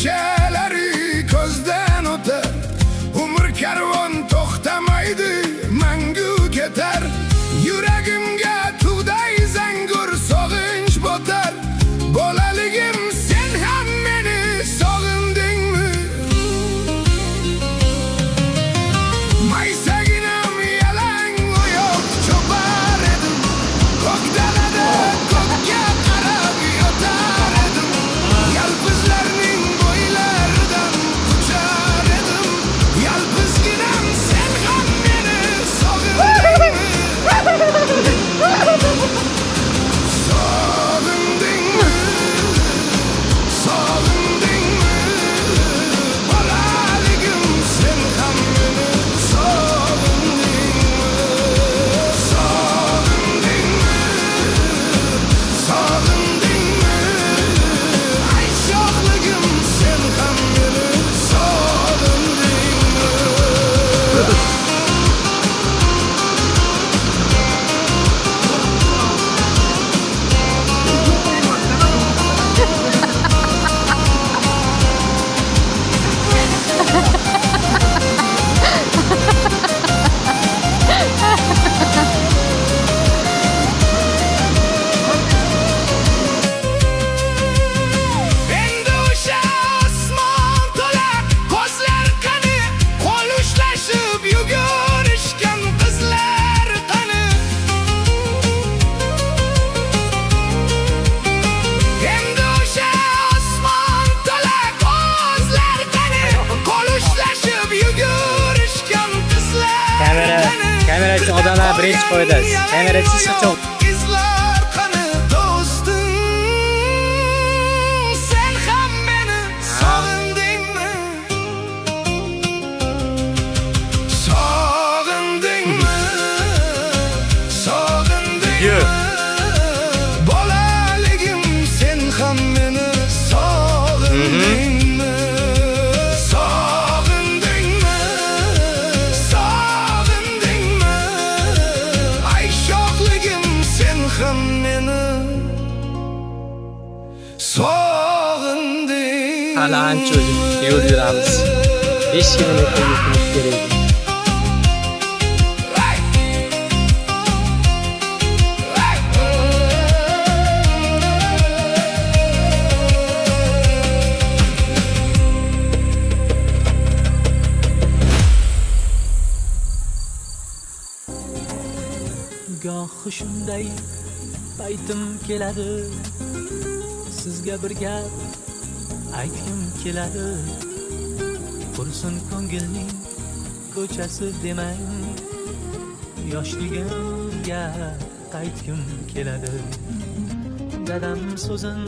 kechalari ko'zdan o'tar, umr karvon to'xtamaydi, mangu ketar. Yuragimga tug'day zangur sog'inch botar. Bolaligim sen ham meni sog'indingmi? Maysaginam yalang oyoq chopar edim, ko'k dalada ko'kka qarab yotar edim. Yalpizlarning bo'ylaridan uchar edim. Yalpizginam sen ham meni sog'indingmi? Sog'indingmi? Sog'indingmi? Bolaligim sen ham meni sog'indingmi? Sog'indingmi? Sog'indingmi? Ay sho'xligim sen ham meni sog'indingmi? Endi o'sha osmon to'la ko'zlar qani, qo'l ushlashib yugurishgan qizlar qani. Endi o'sha osmon to'la ko'zlar qani, qo'l ushlashib yugurishgan qizlar qani. Kamerachi odamlar birinchi qo'ydasiz. Kamerachi sochoq. Izlar qani do'stim, sen ham meni sog'indingmi? Sog'indingmi? Sog'indingmi? Bolaligim sen ham meni sog'indingmi? Sog'indingmi? Sog'indingmi? Ay sho'xligim sen ham meni sog'indingmi? Hali ancha yo'l yuramiz. 5 kilometr yurishimiz kerak. Goh shunday paytim keladi, sizga bir gap aytgim keladi. Qursin ko'ngilning ko'chasi demang, yoshligimga qaytgim keladi. Dadam so'zin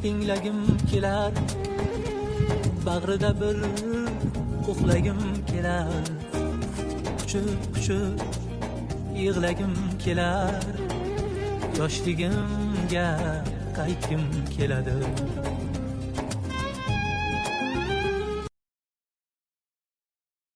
tinglagim kelar, bag'rida bir uxlagim kelar. Quchib yig'lagim kelar, yoshligimga qaytgim keladi.